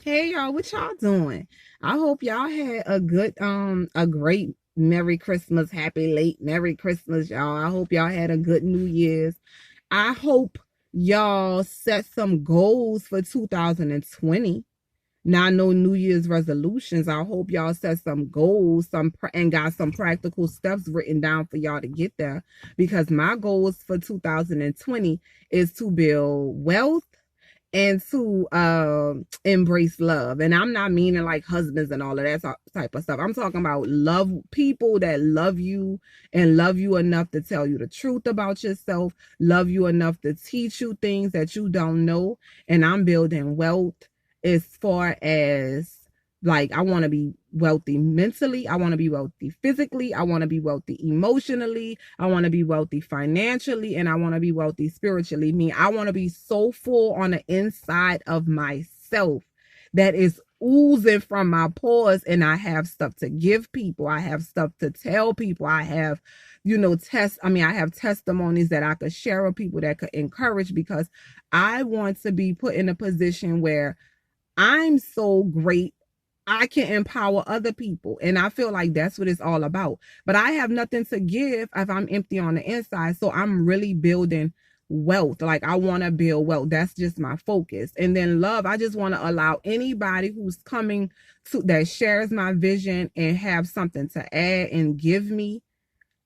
Hey y'all, what y'all doing? I hope y'all had a great Merry Christmas, happy late Merry Christmas, y'all. I hope y'all had a good New Year's. I hope y'all set some goals for 2020. Now, no New Year's resolutions. I hope y'all set some goals, and got some practical steps written down for y'all to get there. Because my goals for 2020 is to build wealth and to embrace love. And I'm not meaning like husbands and all of that type of stuff. I'm talking about love, people that love you and love you enough to tell you the truth about yourself, love you enough to teach you things that you don't know. And I'm building wealth as far as, like, I want to be wealthy mentally. I want to be wealthy physically. I want to be wealthy emotionally. I want to be wealthy financially. And I want to be wealthy spiritually. I want to be so full on the inside of myself that is oozing from my pores. And I have stuff to give people. I have stuff to tell people. I have, I have testimonies that I could share with people that could encourage, because I want to be put in a position where I'm so great I can empower other people. And I feel like that's what it's all about. But I have nothing to give if I'm empty on the inside. So I'm really building wealth. Like, I want to build wealth. That's just my focus. And then love, I just want to allow anybody who's coming to that shares my vision and have something to add and give me.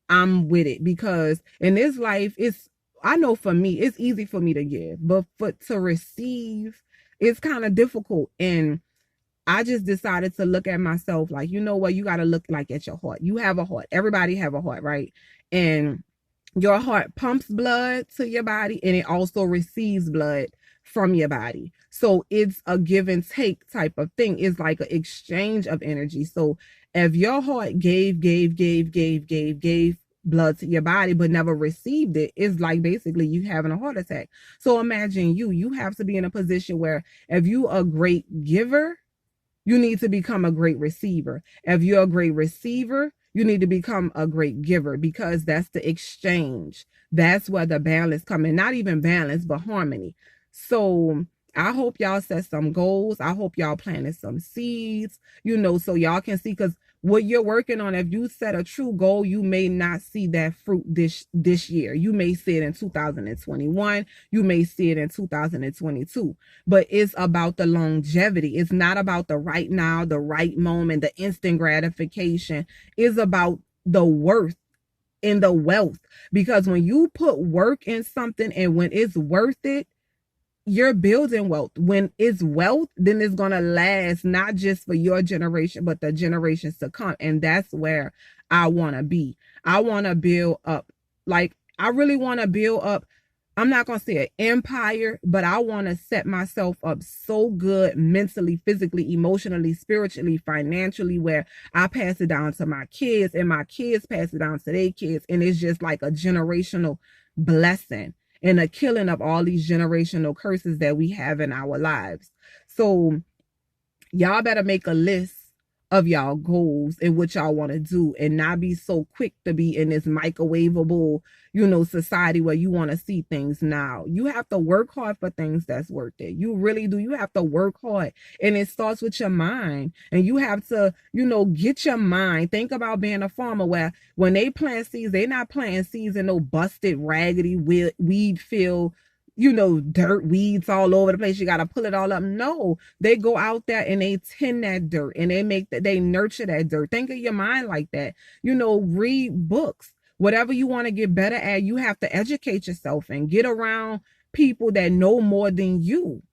I'm with it, because in this life, I know for me, it's easy for me to give, but to receive, it's kind of difficult. And I just decided to look at myself like, you know what, you got to look like at your heart. You have a heart. Everybody have a heart, right? And your heart pumps blood to your body, and it also receives blood from your body. So it's a give and take type of thing. It's like an exchange of energy. So if your heart gave blood to your body but never received it, it's like basically you having a heart attack. So imagine you have to be in a position where if you a great giver, you need to become a great receiver. If you're a great receiver, you need to become a great giver, because that's the exchange. That's where the balance comes in. Not even balance, but harmony. So I hope y'all set some goals. I hope y'all planted some seeds, so y'all can see, because what you're working on, if you set a true goal, you may not see that fruit this year. You may see it in 2021. You may see it in 2022. But it's about the longevity. It's not about the right now, the right moment, the instant gratification. It's about the worth and the wealth. Because when you put work in something and when it's worth it, you're building wealth. When it's wealth, then it's going to last not just for your generation, but the generations to come. And that's where I want to be. I want to build up. Like, I really want to build up. I'm not going to say an empire, but I want to set myself up so good mentally, physically, emotionally, spiritually, financially, where I pass it down to my kids and my kids pass it down to their kids. And it's just like a generational blessing and a killing of all these generational curses that we have in our lives. So y'all better make a list of y'all goals and what y'all want to do, and not be so quick to be in this microwavable, society where you want to see things now. You have to work hard for things that's worth it. You really do. You have to work hard, and it starts with your mind. And you have to, get your mind. Think about being a farmer, where when they plant seeds, they're not planting seeds in no busted, raggedy, weed filled, dirt, weeds all over the place. You got to pull it all up. No, they go out there and they tend that dirt, and they nurture that dirt. Think of your mind like that. Read books. Whatever you want to get better at, you have to educate yourself and get around people that know more than you.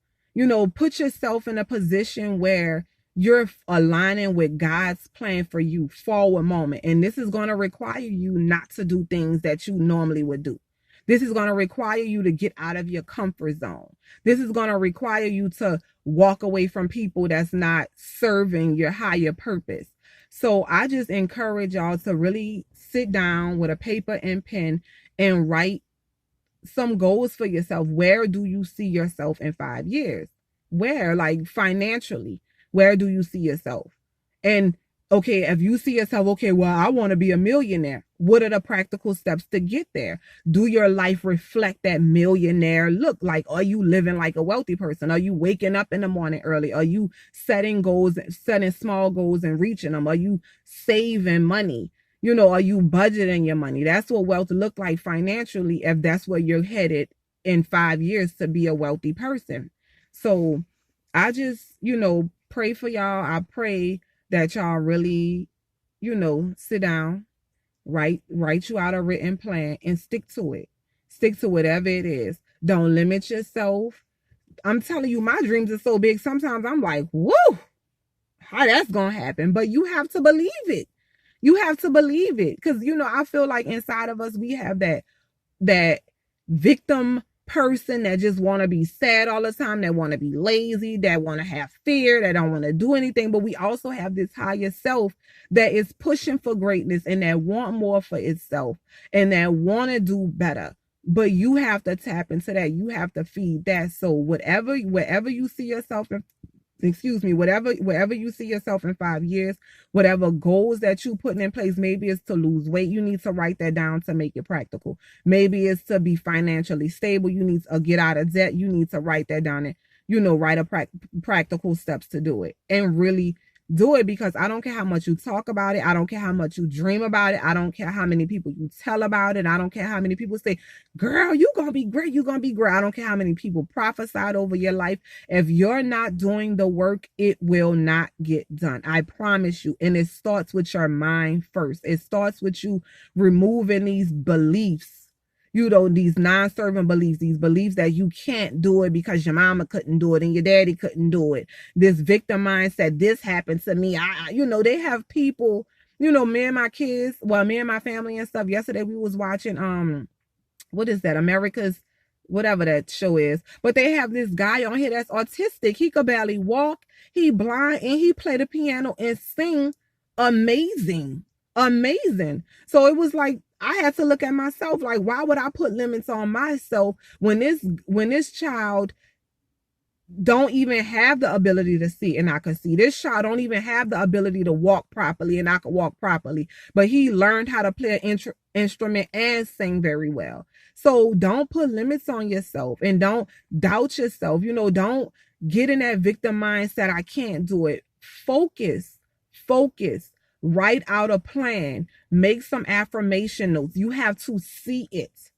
Put yourself in a position where you're aligning with God's plan for you, forward moment. And this is going to require you not to do things that you normally would do. This is going to require you to get out of your comfort zone. This is going to require you to walk away from people that's not serving your higher purpose. So I just encourage y'all to really sit down with a paper and pen and write some goals for yourself. Where do you see yourself in 5 years? Where, like, financially, where do you see yourself? And Okay, if you see yourself, okay, well, I want to be a millionaire. What are the practical steps to get there? Do your life reflect that millionaire look? Like, are you living like a wealthy person? Are you waking up in the morning early? Are you setting goals, setting small goals and reaching them? Are you saving money? You know, are you budgeting your money? That's what wealth look like financially, if that's where you're headed in 5 years to be a wealthy person. So I just, pray for y'all. I pray that y'all really, sit down, write you out a written plan and stick to it. Stick to whatever it is. Don't limit yourself. I'm telling you, my dreams are so big. Sometimes I'm like, whoa, how that's gonna happen. But you have to believe it. You have to believe it. Because I feel like inside of us we have that victim person that just want to be sad all the time, that want to be lazy, that want to have fear, that don't want to do anything. But we also have this higher self that is pushing for greatness and that want more for itself and that want to do better. But you have to tap into that. You have to feed that. So wherever you see yourself in, wherever you see yourself in 5 years, whatever goals that you putting in place, maybe it's to lose weight. You need to write that down to make it practical. Maybe it's to be financially stable. You need to get out of debt. You need to write that down and, write a practical steps to do it and really do it, because I don't care how much you talk about it. I don't care how much you dream about it. I don't care how many people you tell about it. I don't care how many people say, girl, you're going to be great. You're going to be great. I don't care how many people prophesied over your life. If you're not doing the work, it will not get done. I promise you. And it starts with your mind first. It starts with you removing these beliefs, these non-serving beliefs, these beliefs that you can't do it because your mama couldn't do it and your daddy couldn't do it. This victim mindset, this happened to me. They have people, me and my kids, me and my family and stuff. Yesterday we was watching, what is that? America's, whatever that show is. But they have this guy on here that's autistic. He could barely walk. He blind and he play the piano and sing amazing. So it was like, I had to look at myself like, why would I put limits on myself when this child don't even have the ability to see and I can see? This child don't even have the ability to walk properly and I can walk properly, but he learned how to play an instrument and sing very well. So don't put limits on yourself and don't doubt yourself. Don't get in that victim mindset. I can't do it. Focus. Write out a plan. Make some affirmation notes. You have to see it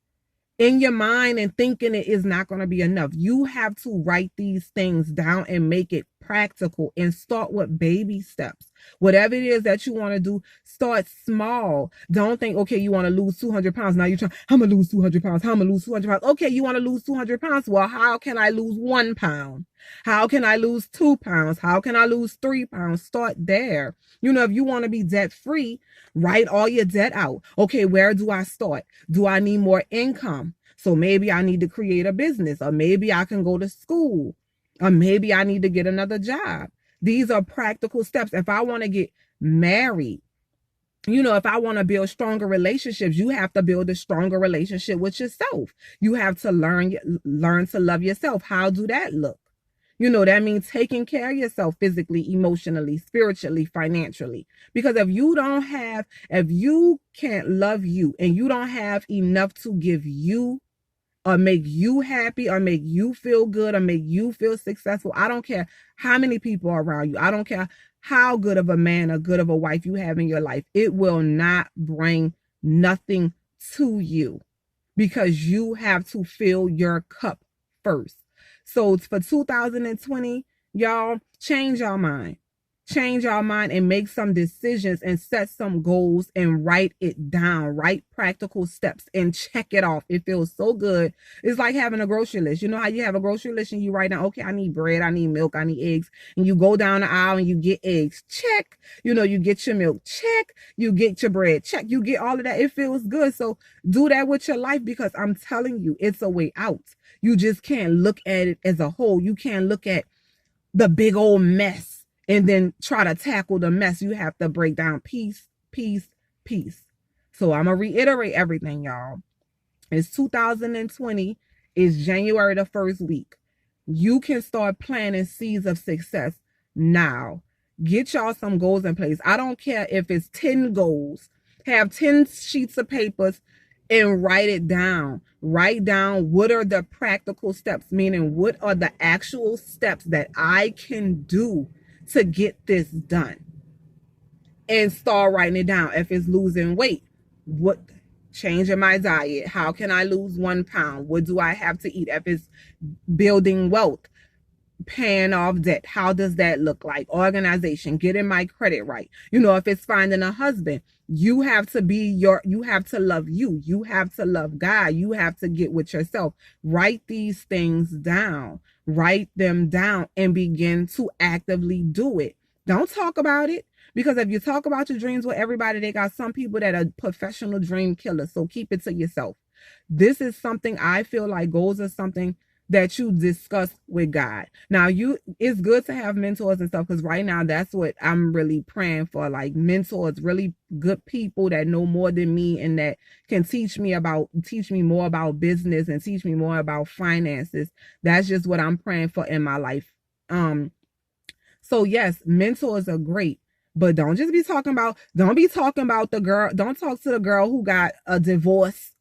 in your mind, and thinking it is not going to be enough. You have to write these things down and make it practical and start with baby steps. Whatever it is that you want to do, start small. Don't think, okay, you want to lose 200 pounds. Now you're trying, I'm going to lose 200 pounds. I'm going to lose 200 pounds. Okay, you want to lose 200 pounds. Well, how can I lose 1 pound? How can I lose 2 pounds? How can I lose 3 pounds? Start there. If you want to be debt free, write all your debt out. Okay, where do I start? Do I need more income? So maybe I need to create a business, or maybe I can go to school, or maybe I need to get another job. These are practical steps. If I want to get married, if I want to build stronger relationships, you have to build a stronger relationship with yourself. You have to learn to love yourself. How do that look? That means taking care of yourself physically, emotionally, spiritually, financially. Because if you can't love you and you don't have enough to give you or make you happy or make you feel good or make you feel successful, I don't care how many people are around you. I don't care how good of a man or good of a wife you have in your life. It will not bring nothing to you, because you have to fill your cup first. So for 2020, y'all, change your mind. Change your mind and make some decisions and set some goals and write it down. Write practical steps and check it off. It feels so good. It's like having a grocery list. You know how you have a grocery list and you write down, okay, I need bread, I need milk, I need eggs. And you go down the aisle and you get eggs. Check. You get your milk. Check. You get your bread. Check. You get all of that. It feels good. So do that with your life, because I'm telling you, it's a way out. You just can't look at it as a whole. You can't look at the big old mess and then try to tackle the mess. You have to break down piece. So I'm going to reiterate everything, y'all. It's 2020. It's January the 1st week. You can start planting seeds of success now. Get y'all some goals in place. I don't care if it's 10 goals. Have 10 sheets of papers and write it down. Write down what are the practical steps, meaning what are the actual steps that I can do to get this done. And start writing it down. If it's losing weight, what changing my diet? How can I lose 1 pound? What do I have to eat? If it's building wealth, paying off debt, how does that look like? Organization, getting my credit right. You know, if it's finding a husband, you have to you have to love you. You have to love God. You have to get with yourself. Write these things down. Write them down and begin to actively do it. Don't talk about it. Because if you talk about your dreams with everybody, they got some people that are professional dream killers. So keep it to yourself. This is something I feel like goals are something that you discuss with God. Now, it's good to have mentors and stuff, because right now that's what I'm really praying for, like mentors, really good people that know more than me and that can teach me more about business and teach me more about finances. That's just what I'm praying for in my life. So yes, mentors are great. But don't be talking about the girl. Don't talk to the girl who got a divorce,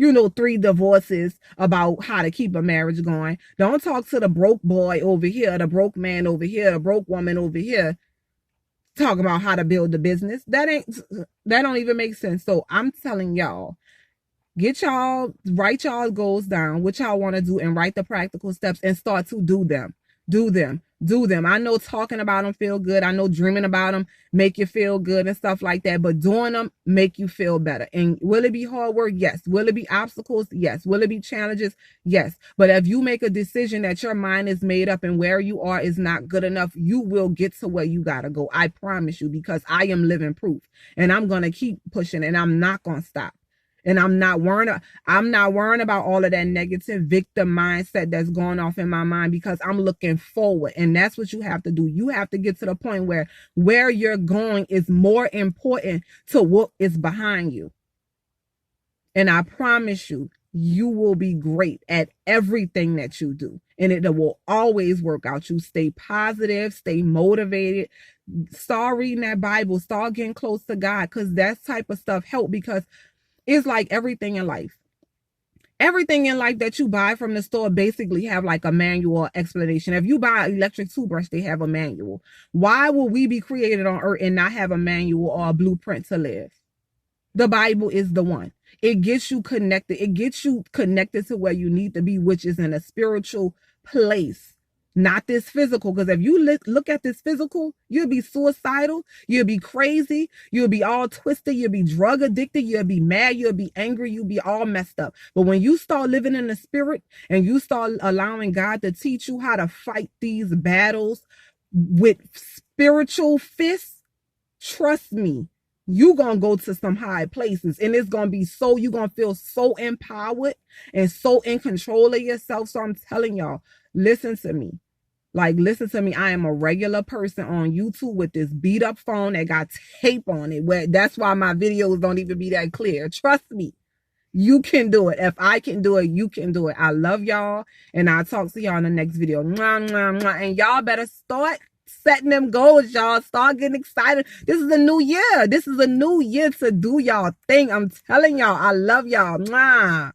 3 divorces, about how to keep a marriage going. Don't talk to the broke boy over here, the broke man over here, the broke woman over here, talking about how to build the business. That don't even make sense. So I'm telling y'all, write y'all goals down, what y'all want to do, and write the practical steps and start to do them. Do them. I know talking about them feel good. I know dreaming about them make you feel good and stuff like that, but doing them make you feel better. And will it be hard work? Yes. Will it be obstacles? Yes. Will it be challenges? Yes. But if you make a decision that your mind is made up and where you are is not good enough, you will get to where you gotta go. I promise you, because I am living proof, and I'm gonna keep pushing, and I'm not gonna stop. And I'm not worrying about all of that negative victim mindset that's going off in my mind, because I'm looking forward. And that's what you have to do. You have to get to the point where you're going is more important to what is behind you. And I promise you, you will be great at everything that you do. And it will always work out. You stay positive, stay motivated, start reading that Bible, start getting close to God, because that type of stuff help. Because it's like everything in life. Everything in life that you buy from the store basically have like a manual explanation. If you buy an electric toothbrush, they have a manual. Why will we be created on earth and not have a manual or a blueprint to live? The Bible is the one. It gets you connected. It gets you connected to where you need to be, which is in a spiritual place. Not this physical, because if you look at this physical, you'll be suicidal, you'll be crazy, you'll be all twisted, you'll be drug addicted, you'll be mad, you'll be angry, you'll be all messed up. But when you start living in the spirit and you start allowing God to teach you how to fight these battles with spiritual fists, trust me, you're going to go to some high places, and it's going to be you're going to feel so empowered and so in control of yourself. So I'm telling y'all, listen to me. Listen to me. I am a regular person on YouTube with this beat up phone that got tape on it. That's why my videos don't even be that clear. Trust me. You can do it. If I can do it, you can do it. I love y'all, and I'll talk to y'all in the next video. Mwah, mwah, mwah. And y'all better start setting them goals, y'all. Start getting excited. This is a new year. This is a new year to do y'all thing. I'm telling y'all, I love y'all. Mwah.